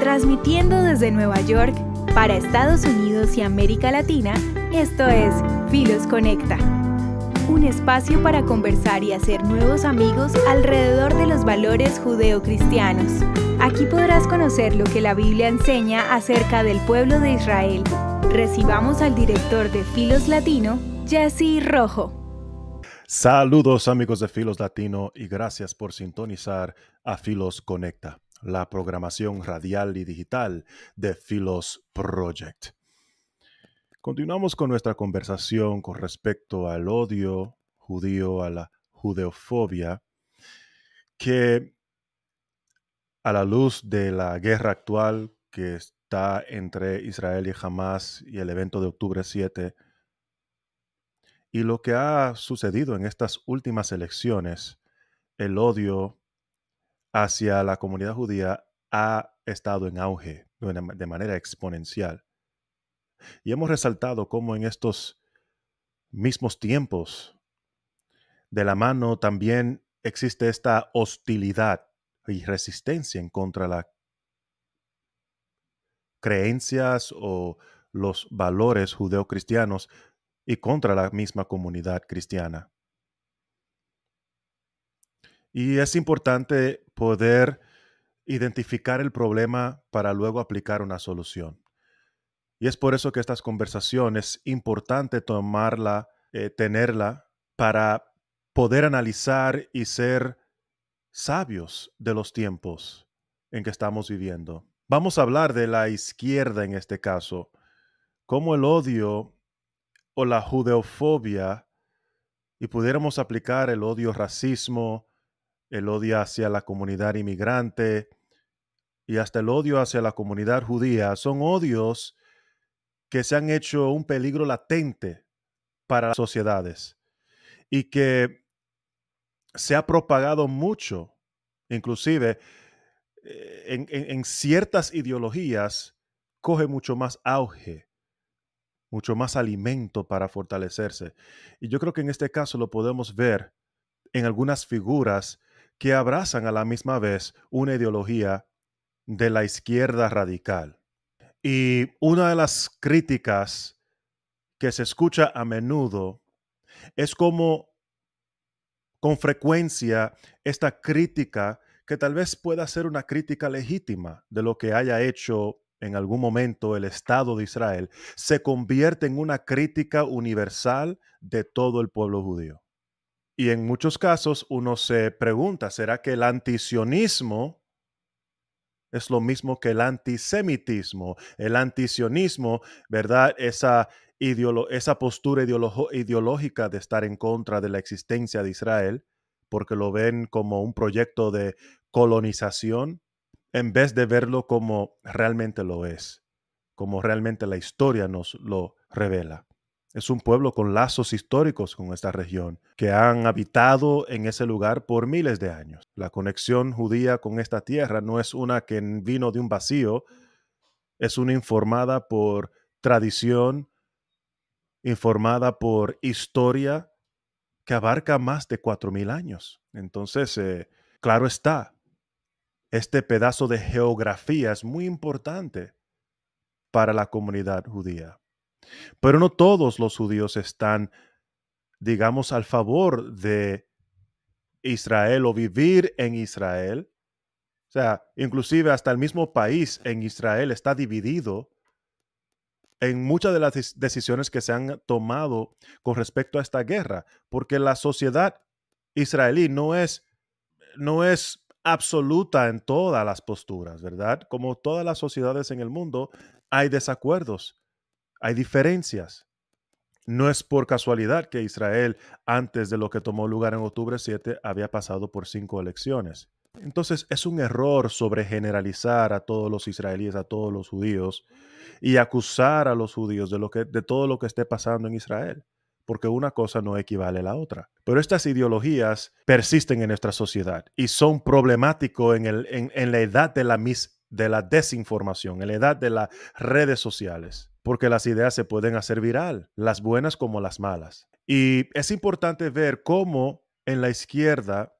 Transmitiendo desde Nueva York para Estados Unidos y América Latina, esto es Filos Conecta. Un espacio para conversar y hacer nuevos amigos alrededor de los valores judeocristianos. Aquí podrás conocer lo que la Biblia enseña acerca del pueblo de Israel. Recibamos al director de Filos Latino, Jesse Rojo. Saludos amigos de Filos Latino y gracias por sintonizar a Filos Conecta, la programación radial y digital de Filos Project. Continuamos con nuestra conversación con respecto al odio judío, a la judeofobia, que a la luz de la guerra actual que está entre Israel y Hamás y el evento de octubre 7, y lo que ha sucedido en estas últimas elecciones, el odio hacia la comunidad judía ha estado en auge de manera exponencial. Y hemos resaltado cómo en estos mismos tiempos, de la mano también existe esta hostilidad y resistencia en contra de las creencias o los valores judeocristianos y contra la misma comunidad cristiana. Y es importante poder identificar el problema para luego aplicar una solución. Y es por eso que estas conversaciones es importante tenerla para poder analizar y ser sabios de los tiempos en que estamos viviendo. Vamos a hablar de la izquierda en este caso, cómo el odio o la judeofobia, y pudiéramos aplicar el odio racismo, el odio hacia la comunidad inmigrante y hasta el odio hacia la comunidad judía, son odios que se han hecho un peligro latente para las sociedades y que se ha propagado mucho, inclusive en ciertas ideologías, coge mucho más auge, mucho más alimento para fortalecerse. Y yo creo que en este caso lo podemos ver en algunas figuras que abrazan a la misma vez una ideología de la izquierda radical. Y una de las críticas que se escucha a menudo es como con frecuencia esta crítica, que tal vez pueda ser una crítica legítima de lo que haya hecho en algún momento el Estado de Israel, se convierte en una crítica universal de todo el pueblo judío. Y en muchos casos uno se pregunta, ¿será que el antisionismo es lo mismo que el antisemitismo? El antisionismo, ¿verdad? Esa postura ideológica de estar en contra de la existencia de Israel, porque lo ven como un proyecto de colonización, en vez de verlo como realmente lo es, como realmente la historia nos lo revela. Es un pueblo con lazos históricos con esta región, que han habitado en ese lugar por miles de años. La conexión judía con esta tierra no es una que vino de un vacío, es una informada por tradición, informada por historia, que abarca más de 4,000 años. Entonces, claro está, este pedazo de geografía es muy importante para la comunidad judía. Pero no todos los judíos están, digamos, al favor de Israel o vivir en Israel. O sea, inclusive hasta el mismo país en Israel está dividido en muchas de las decisiones que se han tomado con respecto a esta guerra, porque la sociedad israelí no es absoluta en todas las posturas, ¿verdad? Como todas las sociedades en el mundo, hay desacuerdos, hay diferencias. No es por casualidad que Israel, antes de lo que tomó lugar en octubre 7, había pasado por 5 elecciones. Entonces, es un error sobregeneralizar a todos los israelíes, a todos los judíos, y acusar a los judíos de todo lo que esté pasando en Israel, porque una cosa no equivale a la otra. Pero estas ideologías persisten en nuestra sociedad y son problemáticos en la edad de la desinformación, en la edad de las redes sociales, porque las ideas se pueden hacer viral, las buenas como las malas. Y es importante ver cómo en la izquierda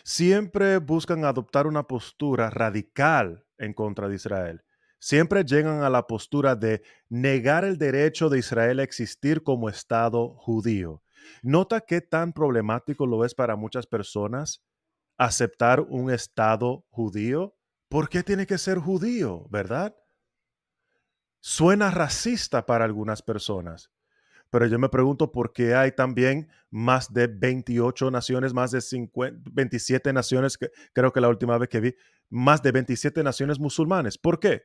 siempre buscan adoptar una postura radical en contra de Israel. Siempre llegan a la postura de negar el derecho de Israel a existir como Estado judío. ¿Nota qué tan problemático lo es para muchas personas aceptar un Estado judío? ¿Por qué tiene que ser judío, verdad? Suena racista para algunas personas, pero yo me pregunto por qué hay también más de 28 naciones, más de 27 naciones, que creo que la última vez que vi, más de 27 naciones musulmanes. ¿Por qué?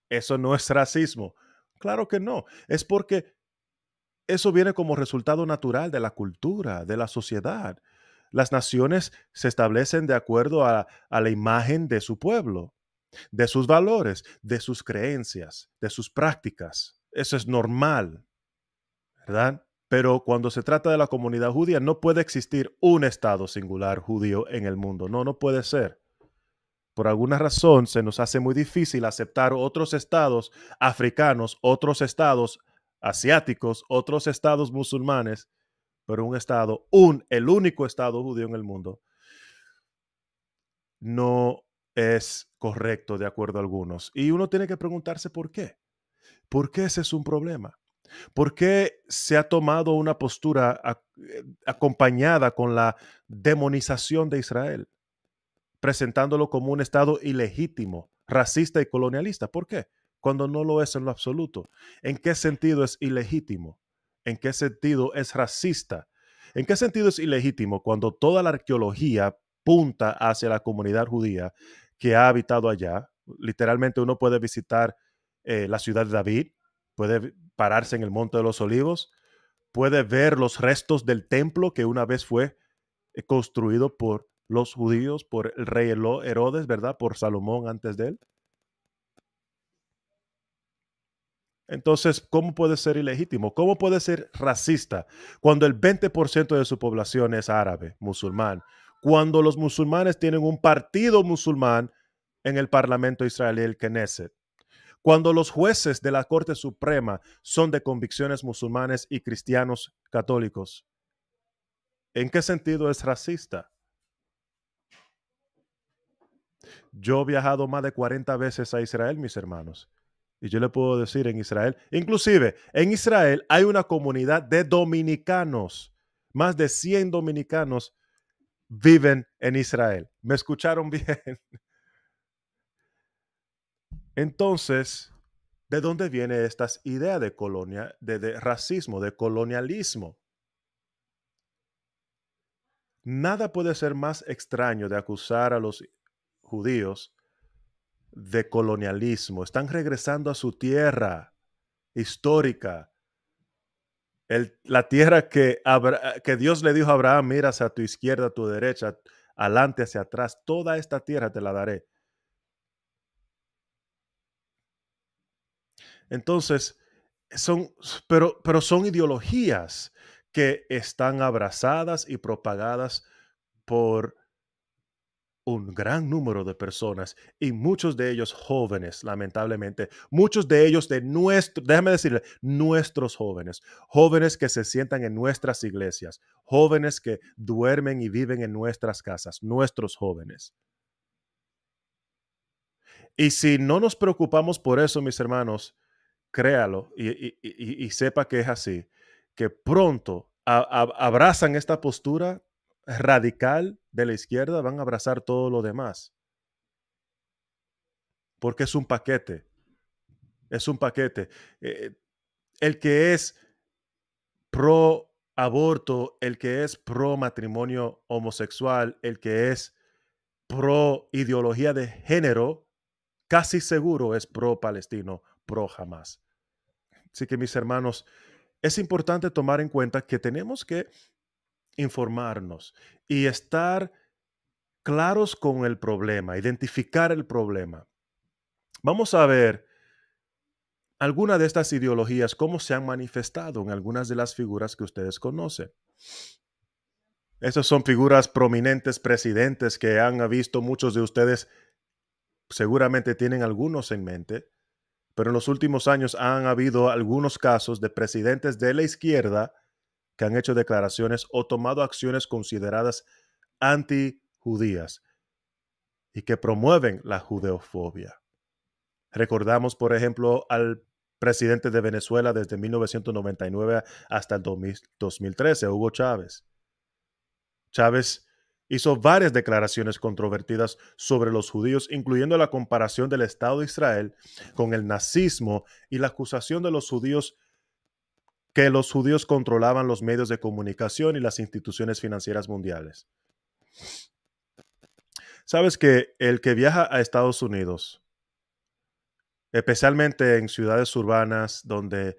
Eso no es racismo. Claro que no. Es porque eso viene como resultado natural de la cultura, de la sociedad. Las naciones se establecen de acuerdo a la imagen de su pueblo, de sus valores, de sus creencias, de sus prácticas. Eso es normal, ¿verdad? Pero cuando se trata de la comunidad judía, no puede existir un estado singular judío en el mundo. No, no puede ser. Por alguna razón se nos hace muy difícil aceptar otros estados africanos, otros estados asiáticos, otros estados musulmanes, pero un estado, el único estado judío en el mundo, no es correcto de acuerdo a algunos. Y uno tiene que preguntarse por qué. ¿Por qué ese es un problema? ¿Por qué se ha tomado una postura acompañada con la demonización de Israel, presentándolo como un Estado ilegítimo, racista y colonialista? ¿Por qué? Cuando no lo es en lo absoluto. ¿En qué sentido es ilegítimo? ¿En qué sentido es racista? ¿En qué sentido es ilegítimo cuando toda la arqueología punta hacia la comunidad judía que ha habitado allá? Literalmente uno puede visitar la ciudad de David, puede pararse en el Monte de los Olivos, puede ver los restos del templo que una vez fue construido por los judíos, por el rey Herodes, ¿verdad? Por Salomón antes de él. Entonces, ¿cómo puede ser ilegítimo? ¿Cómo puede ser racista cuando el 20% de su población es árabe, musulmán? Cuando los musulmanes tienen un partido musulmán en el parlamento israelí, el Knesset. Cuando los jueces de la Corte Suprema son de convicciones musulmanes y cristianos católicos. ¿En qué sentido es racista? Yo he viajado más de 40 veces a Israel, mis hermanos. Y yo le puedo decir en Israel, inclusive en Israel hay una comunidad de dominicanos. Más de 100 dominicanos viven en Israel. ¿Me escucharon bien? Entonces, ¿de dónde viene esta idea de colonia, de racismo, de colonialismo? Nada puede ser más extraño de acusar a los judíos de colonialismo. Están regresando a su tierra histórica, la tierra que Dios le dijo a Abraham: mira hacia tu izquierda, a tu derecha, adelante, hacia atrás, toda esta tierra te la daré. Entonces, pero son ideologías que están abrazadas y propagadas por un gran número de personas y muchos de ellos jóvenes, lamentablemente, muchos de ellos déjame decirle, nuestros jóvenes, jóvenes que se sientan en nuestras iglesias, jóvenes que duermen y viven en nuestras casas, nuestros jóvenes. Y si no nos preocupamos por eso, mis hermanos, créalo y sepa que es así, que pronto abrazan esta postura radical de la izquierda, van a abrazar todo lo demás. Porque es un paquete, es un paquete. Eh, el que es pro aborto, el que es pro matrimonio homosexual, el que es pro ideología de género, casi seguro es pro palestino, pro Hamas. Así que mis hermanos, es importante tomar en cuenta que tenemos que informarnos y estar claros con el problema, identificar el problema. Vamos a ver algunas de estas ideologías, cómo se han manifestado en algunas de las figuras que ustedes conocen. Esas son figuras prominentes, presidentes que han visto muchos de ustedes, seguramente tienen algunos en mente, pero en los últimos años han habido algunos casos de presidentes de la izquierda que han hecho declaraciones o tomado acciones consideradas antijudías. y que promueven la judeofobia. Recordamos, por ejemplo, al presidente de Venezuela desde 1999 hasta el 2013, Hugo Chávez. Chávez hizo varias declaraciones controvertidas sobre los judíos, incluyendo la comparación del Estado de Israel con el nazismo y la acusación de los judíos que los judíos controlaban los medios de comunicación y las instituciones financieras mundiales. Sabes que el que viaja a Estados Unidos, especialmente en ciudades urbanas donde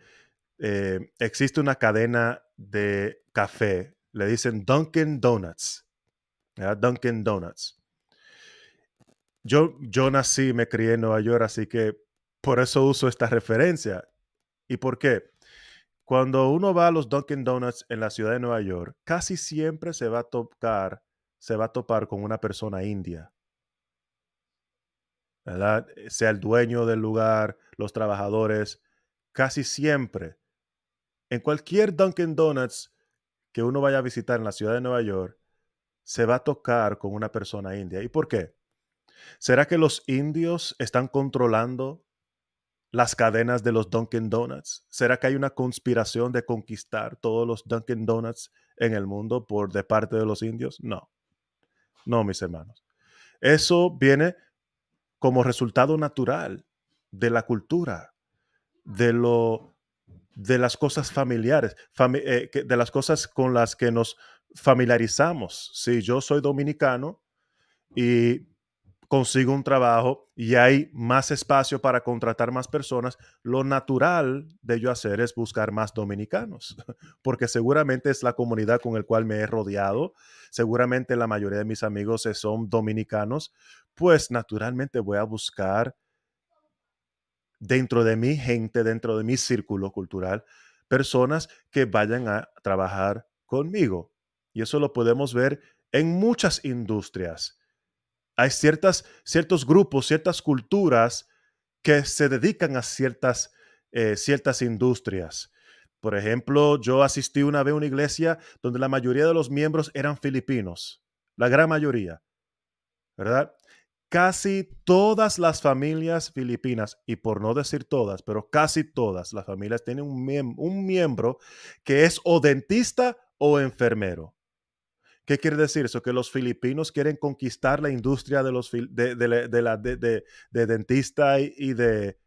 existe una cadena de café, le dicen Dunkin' Donuts, ¿verdad? Dunkin' Donuts. Yo nací y me crié en Nueva York, así que por eso uso esta referencia. ¿Y por qué? Cuando uno va a los Dunkin' Donuts en la ciudad de Nueva York, casi siempre se va a topar con una persona india, ¿verdad? Sea el dueño del lugar, los trabajadores, casi siempre. En cualquier Dunkin' Donuts que uno vaya a visitar en la ciudad de Nueva York, se va a tocar con una persona india. ¿Y por qué? ¿Será que los indios están controlando las cadenas de los Dunkin' Donuts? ¿Será que hay una conspiración de conquistar todos los Dunkin' Donuts en el mundo de parte de los indios? No, no, mis hermanos. Eso viene como resultado natural de la cultura, de las cosas familiares, de las cosas con las que nos familiarizamos. Si yo soy dominicano y consigo un trabajo y hay más espacio para contratar más personas, lo natural de yo hacer es buscar más dominicanos, porque seguramente es la comunidad con la cual me he rodeado, seguramente la mayoría de mis amigos son dominicanos, pues naturalmente voy a buscar dentro de mi gente, dentro de mi círculo cultural, personas que vayan a trabajar conmigo. Y eso lo podemos ver en muchas industrias. Hay ciertos grupos, ciertas culturas que se dedican a ciertas industrias. Por ejemplo, yo asistí una vez a una iglesia donde la mayoría de los miembros eran filipinos, la gran mayoría, ¿verdad? Casi todas las familias filipinas, y por no decir todas, pero casi todas las familias tienen un miembro que es o dentista o enfermero. ¿Qué quiere decir eso? Que los filipinos quieren conquistar la industria de dentista y de...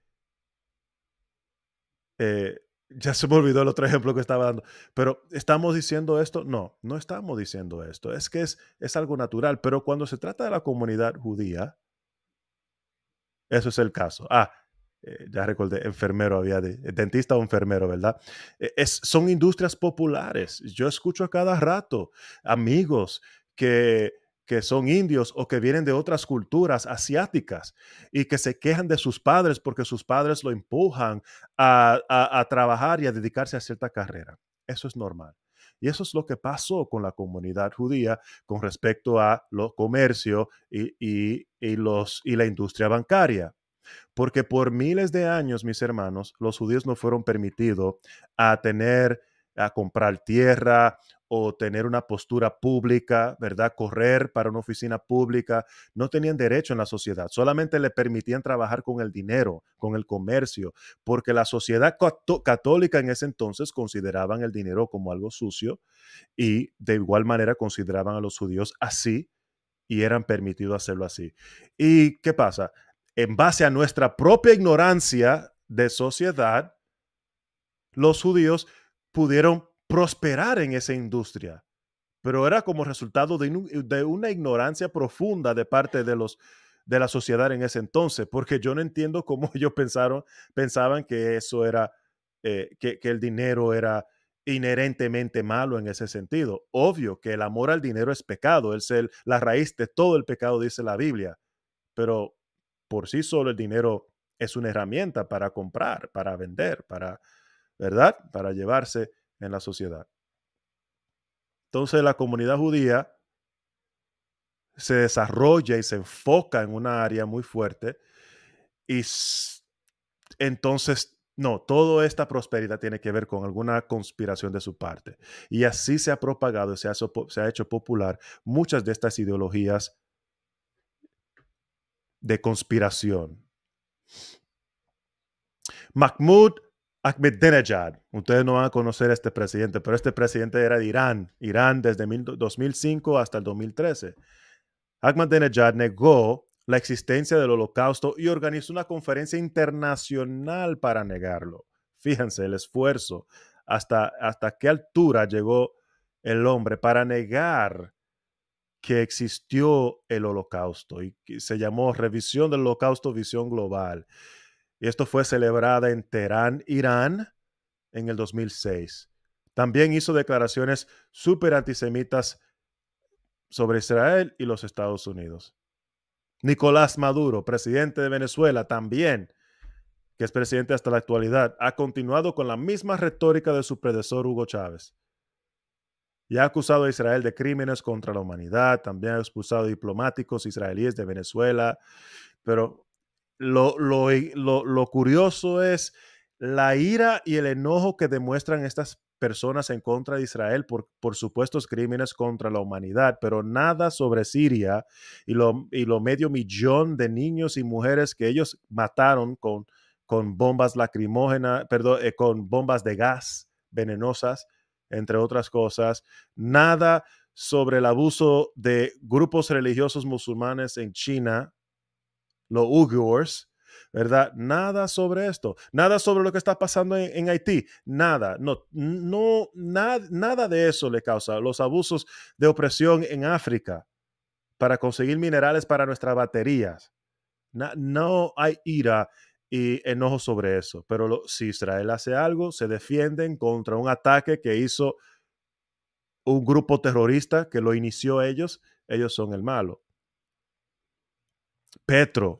ya se me olvidó el otro ejemplo que estaba dando. Pero ¿estamos diciendo esto? No, no estamos diciendo esto. Es que es algo natural. Pero cuando se trata de la comunidad judía, eso es el caso. Ya recordé, enfermero había dentista o enfermero, ¿verdad? Son industrias populares. Yo escucho a cada rato amigos que son indios o que vienen de otras culturas asiáticas y que se quejan de sus padres porque sus padres lo empujan a trabajar y a dedicarse a cierta carrera. Eso es normal. Y eso es lo que pasó con la comunidad judía con respecto a lo comercio y la industria bancaria. Porque por miles de años, mis hermanos, los judíos no fueron permitidos a comprar tierra o tener una postura pública, ¿verdad? Correr para una oficina pública. No tenían derecho en la sociedad. Solamente le permitían trabajar con el dinero, con el comercio, porque la sociedad católica en ese entonces consideraban el dinero como algo sucio y de igual manera consideraban a los judíos así y eran permitidos hacerlo así. ¿Y qué pasa? En base a nuestra propia ignorancia de sociedad, los judíos pudieron prosperar en esa industria, pero era como resultado de una ignorancia profunda de parte de la sociedad en ese entonces, porque yo no entiendo cómo ellos pensaban que eso era, que el dinero era inherentemente malo en ese sentido. Obvio que el amor al dinero es pecado, es la raíz de todo el pecado, dice la Biblia, pero por sí solo el dinero es una herramienta para comprar, para vender, ¿verdad? Para llevarse en la sociedad. Entonces la comunidad judía se desarrolla y se enfoca en una área muy fuerte y entonces, no, toda esta prosperidad tiene que ver con alguna conspiración de su parte. Y así se ha propagado, se ha hecho popular muchas de estas ideologías de conspiración. Mahmoud Ahmadinejad, ustedes no van a conocer a este presidente, pero este presidente era de Irán desde 2005 hasta el 2013. Ahmadinejad negó la existencia del holocausto y organizó una conferencia internacional para negarlo. Fíjense el esfuerzo, hasta qué altura llegó el hombre para negar que existió el holocausto, y se llamó Revisión del Holocausto, Visión Global. Y esto fue celebrada en Teherán, Irán, en el 2006. También hizo declaraciones súper antisemitas sobre Israel y los Estados Unidos. Nicolás Maduro, presidente de Venezuela, también, que es presidente hasta la actualidad, ha continuado con la misma retórica de su predecesor Hugo Chávez y ha acusado a Israel de crímenes contra la humanidad. También ha expulsado diplomáticos israelíes de Venezuela. Pero lo curioso es la ira y el enojo que demuestran estas personas en contra de Israel por supuestos crímenes contra la humanidad, pero nada sobre Siria y lo medio millón de niños y mujeres que ellos mataron con bombas lacrimógenas, perdón, con bombas de gas venenosas, entre otras cosas. Nada sobre el abuso de grupos religiosos musulmanes en China, los Uyghurs, ¿verdad? Nada sobre esto, nada sobre lo que está pasando en Haití, nada, nada de eso le causa. Los abusos de opresión en África para conseguir minerales para nuestras baterías. No hay ira y enojo sobre eso, pero si Israel hace algo, se defienden contra un ataque que hizo un grupo terrorista que lo inició ellos son el malo. Petro,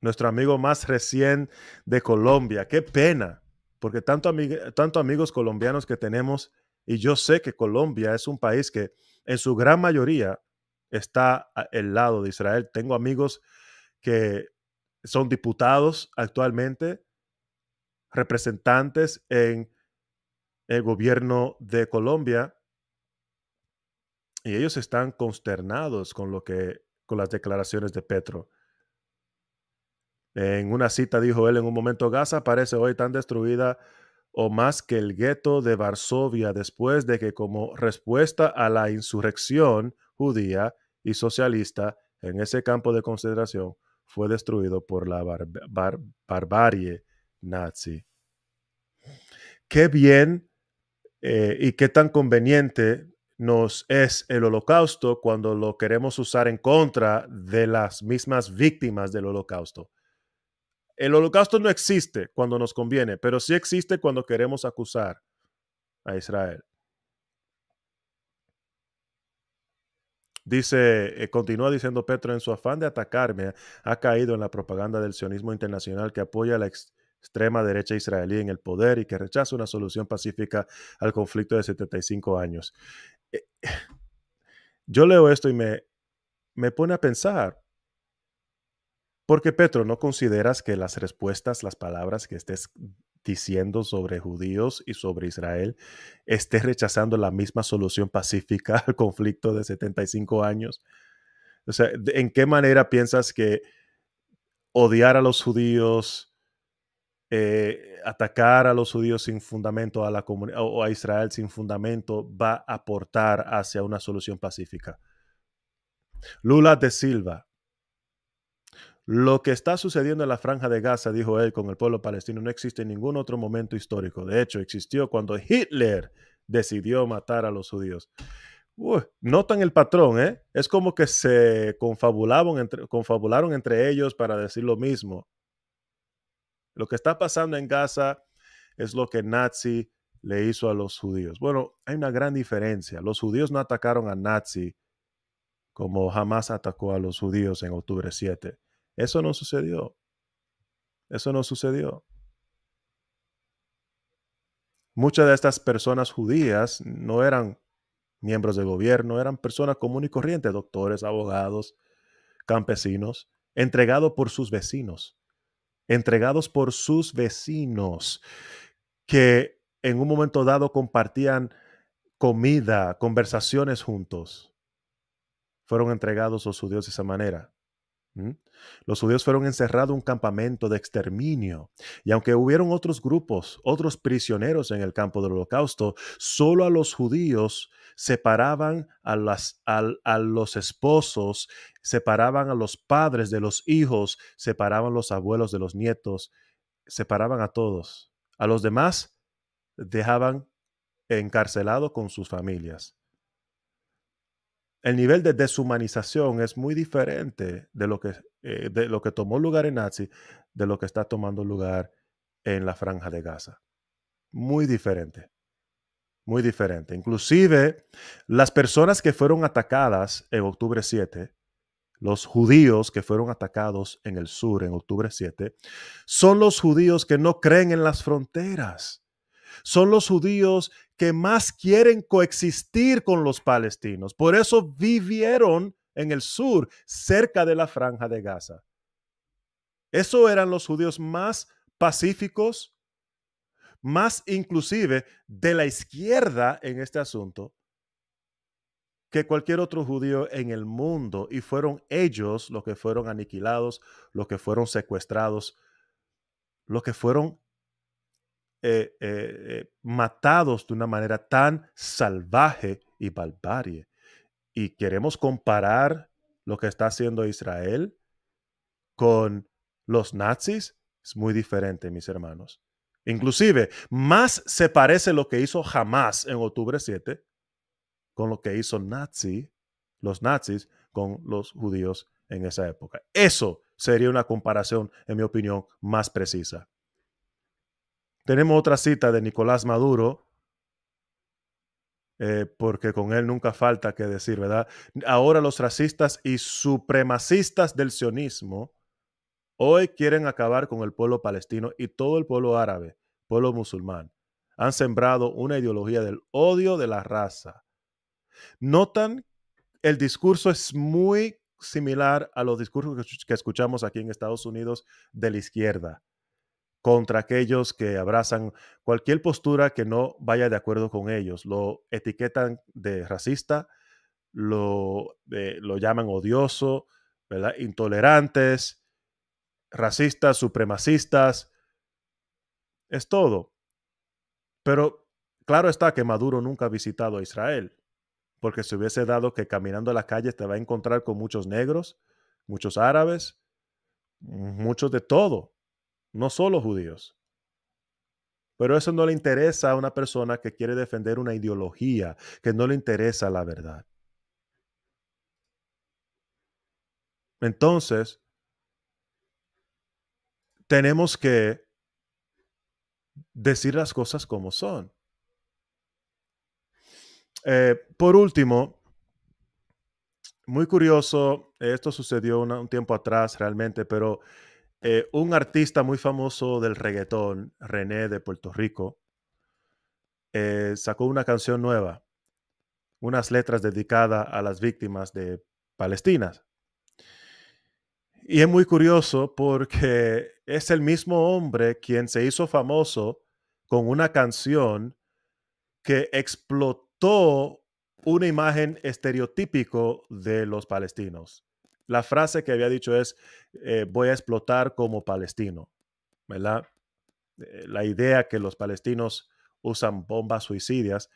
nuestro amigo más recién de Colombia. Qué pena, porque tanto amigos colombianos que tenemos, y yo sé que Colombia es un país que en su gran mayoría está al lado de Israel. Tengo amigos que son diputados actualmente, representantes en el gobierno de Colombia, y ellos están consternados con las declaraciones de Petro. En una cita dijo él en un momento: Gaza parece hoy tan destruida o más que el gueto de Varsovia después de que, como respuesta a la insurrección judía y socialista en ese campo de concentración, fue destruido por la barbarie nazi. Qué bien y qué tan conveniente nos es el holocausto cuando lo queremos usar en contra de las mismas víctimas del holocausto. El holocausto no existe cuando nos conviene, pero sí existe cuando queremos acusar a Israel. Dice, continúa diciendo Petro: en su afán de atacarme, ha caído en la propaganda del sionismo internacional que apoya a la extrema derecha israelí en el poder y que rechaza una solución pacífica al conflicto de 75 años. Yo leo esto y me pone a pensar. Porque, Petro, ¿no consideras que las respuestas, las palabras que estés diciendo sobre judíos y sobre Israel, estés rechazando la misma solución pacífica al conflicto de 75 años? O sea, ¿en qué manera piensas que odiar a los judíos, atacar a los judíos sin fundamento a la comunidad o a Israel sin fundamento va a aportar hacia una solución pacífica? Lula de Silva: lo que está sucediendo en la Franja de Gaza, dijo él, con el pueblo palestino no existe en ningún otro momento histórico. De hecho, existió cuando Hitler decidió matar a los judíos. Notan el patrón, ¿eh? Es como que se confabularon entre ellos para decir lo mismo. Lo que está pasando en Gaza es lo que Nazi le hizo a los judíos. Bueno, hay una gran diferencia. Los judíos no atacaron a Nazi como Hamas atacó a los judíos en octubre 7. Eso no sucedió. Eso no sucedió. Muchas de estas personas judías no eran miembros del gobierno, eran personas comunes y corrientes, doctores, abogados, campesinos, entregados por sus vecinos, que en un momento dado compartían comida, conversaciones juntos. Fueron entregados los judíos de esa manera. Los judíos fueron encerrados en un campamento de exterminio. Y aunque hubieron otros grupos, otros prisioneros en el campo del Holocausto, solo a los judíos separaban a los esposos, separaban a los padres de los hijos, separaban los abuelos de los nietos, separaban a todos. A los demás dejaban encarcelados con sus familias. El nivel de deshumanización es muy diferente de lo que tomó lugar en Nazi, de lo que está tomando lugar en la Franja de Gaza. Muy diferente, muy diferente. Inclusive, las personas que fueron atacadas en octubre 7, los judíos que fueron atacados en el sur en octubre 7, son los judíos que no creen en las fronteras. Son los judíos que más quieren coexistir con los palestinos. Por eso vivieron en el sur, cerca de la Franja de Gaza. Eso eran los judíos más pacíficos, más inclusive de la izquierda en este asunto, que cualquier otro judío en el mundo. Y fueron ellos los que fueron aniquilados, los que fueron secuestrados, los que fueron matados de una manera tan salvaje y barbarie. Y queremos comparar lo que está haciendo Israel con los nazis. Es muy diferente, mis hermanos. Inclusive, más se parece lo que hizo Hamas en octubre 7 con lo que hizo los nazis con los judíos en esa época. Eso sería una comparación, en mi opinión, más precisa. Tenemos otra cita de Nicolás Maduro, porque con él nunca falta que decir, ¿verdad? Ahora los racistas y supremacistas del sionismo hoy quieren acabar con el pueblo palestino y todo el pueblo árabe, pueblo musulmán. Han sembrado una ideología del odio de la raza. Notan, el discurso es muy similar a los discursos que escuchamos aquí en Estados Unidos de la izquierda, contra aquellos que abrazan cualquier postura que no vaya de acuerdo con ellos. Lo etiquetan de racista, lo llaman odioso, ¿verdad? Intolerantes, racistas, supremacistas, es todo. Pero claro está que Maduro nunca ha visitado a Israel, porque se hubiese dado que caminando a la calle te va a encontrar con muchos negros, muchos árabes, muchos de todo, no solo judíos. Pero eso no le interesa a una persona que quiere defender una ideología, que no le interesa la verdad. Entonces, tenemos que decir las cosas como son. Por último, muy curioso, esto sucedió un tiempo atrás realmente, pero un artista muy famoso del reggaetón, René de Puerto Rico, sacó una canción nueva, unas letras dedicadas a las víctimas de Palestina. Y es muy curioso porque es el mismo hombre quien se hizo famoso con una canción que explotó una imagen estereotípico de los palestinos. La frase que había dicho es, voy a explotar como palestino, ¿verdad? La idea que los palestinos usan bombas suicidas,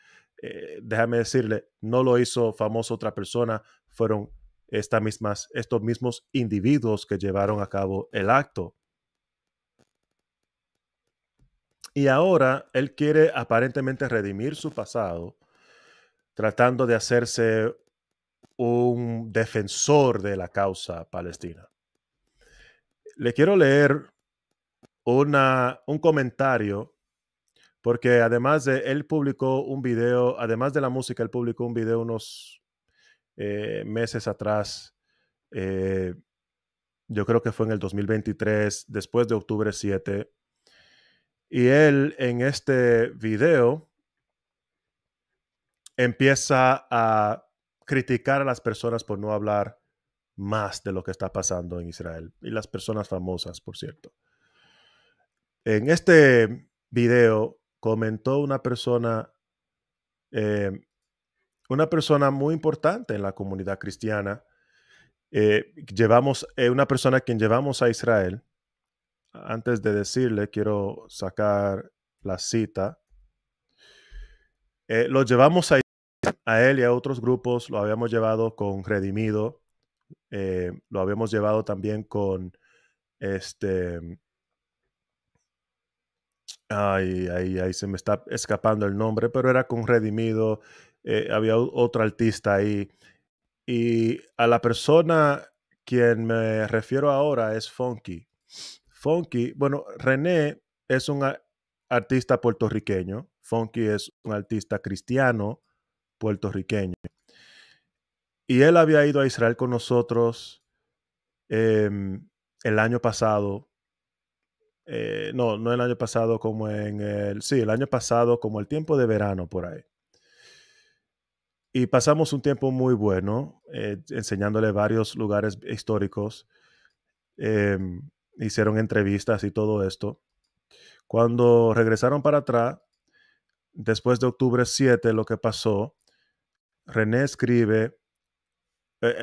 déjame decirle, no lo hizo famoso otra persona, fueron estos mismos individuos que llevaron a cabo el acto. Y ahora él quiere aparentemente redimir su pasado, tratando de hacerse un defensor de la causa palestina. Le quiero leer un comentario, porque además de él publicó un video, además de la música, él publicó un video unos meses atrás, yo creo que fue en el 2023, después de octubre 7, y él en este video empieza a criticar a las personas por no hablar más de lo que está pasando en Israel, y las personas famosas, por cierto. En este video comentó una persona muy importante en la comunidad cristiana, una persona a quien llevamos a Israel. Antes de decirle, quiero sacar la cita. Lo llevamos a él y a otros grupos, lo habíamos llevado con Redimido, lo habíamos llevado también con ahí se me está escapando el nombre, pero era con Redimido, había otro artista ahí. Y a la persona quien me refiero ahora es Funky. Funky, bueno, René es un artista puertorriqueño. Funky es un artista cristiano puertorriqueño. Y él había ido a Israel con nosotros el año pasado. No el año pasado, como el año pasado, como el tiempo de verano por ahí. Y pasamos un tiempo muy bueno, enseñándole varios lugares históricos. Hicieron entrevistas y todo esto. Cuando regresaron para atrás, después de octubre 7, lo que pasó, René escribe,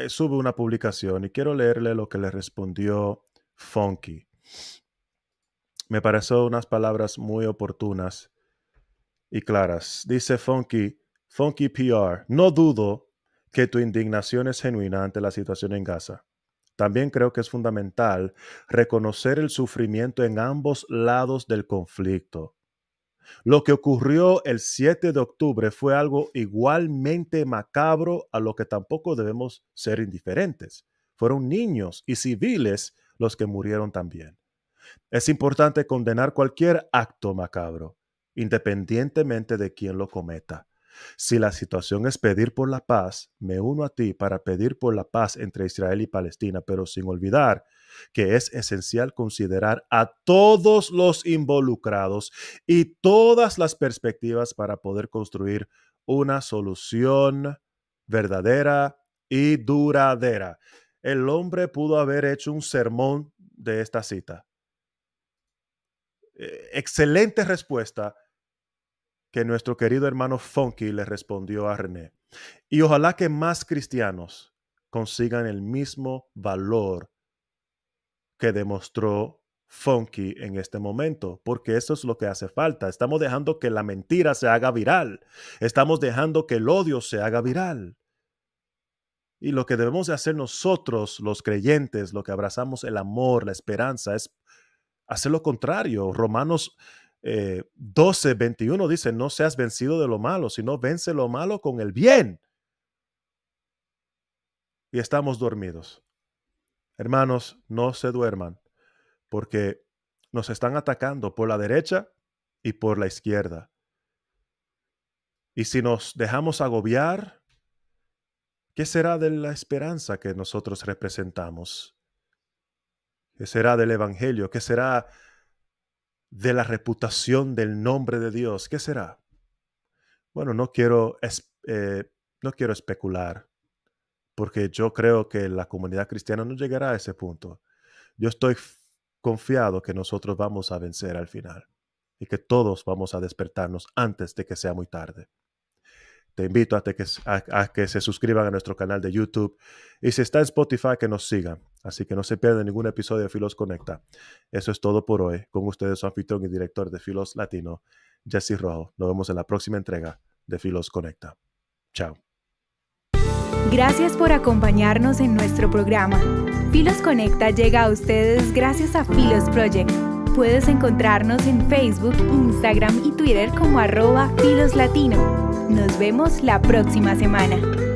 sube una publicación y quiero leerle lo que le respondió Funky. Me pareció unas palabras muy oportunas y claras. Dice Funky PR, no dudo que tu indignación es genuina ante la situación en Gaza. También creo que es fundamental reconocer el sufrimiento en ambos lados del conflicto. Lo que ocurrió el 7 de octubre fue algo igualmente macabro a lo que tampoco debemos ser indiferentes. Fueron niños y civiles los que murieron también. Es importante condenar cualquier acto macabro, independientemente de quién lo cometa. Si la situación es pedir por la paz, me uno a ti para pedir por la paz entre Israel y Palestina, pero sin olvidar que es esencial considerar a todos los involucrados y todas las perspectivas para poder construir una solución verdadera y duradera. El hombre pudo haber hecho un sermón de esta cita. Excelente respuesta que nuestro querido hermano Funky le respondió a René. Y ojalá que más cristianos consigan el mismo valor que demostró Funky en este momento, porque eso es lo que hace falta. Estamos dejando que la mentira se haga viral. Estamos dejando que el odio se haga viral. Y lo que debemos de hacer nosotros, los creyentes, lo que abrazamos el amor, la esperanza, es hacer lo contrario. Romanos 12:21 dice, no seas vencido de lo malo, sino vence lo malo con el bien. Y estamos dormidos. Hermanos, no se duerman, porque nos están atacando por la derecha y por la izquierda. Y si nos dejamos agobiar, ¿qué será de la esperanza que nosotros representamos? ¿Qué será del evangelio? ¿Qué será de la reputación del nombre de Dios? ¿Qué será? Bueno, no quiero especular, porque yo creo que la comunidad cristiana no llegará a ese punto. Yo estoy confiado que nosotros vamos a vencer al final y que todos vamos a despertarnos antes de que sea muy tarde. Te invito a que se suscriban a nuestro canal de YouTube y si está en Spotify que nos sigan. Así que no se pierdan ningún episodio de Filos Conecta. Eso es todo por hoy. Con ustedes su anfitrión y director de Filos Latino, Jesse Rojo. Nos vemos en la próxima entrega de Filos Conecta. Chao. Gracias por acompañarnos en nuestro programa. Filos Conecta llega a ustedes gracias a Filos Project. Puedes encontrarnos en Facebook, Instagram y Twitter como @FilosLatino. Nos vemos la próxima semana.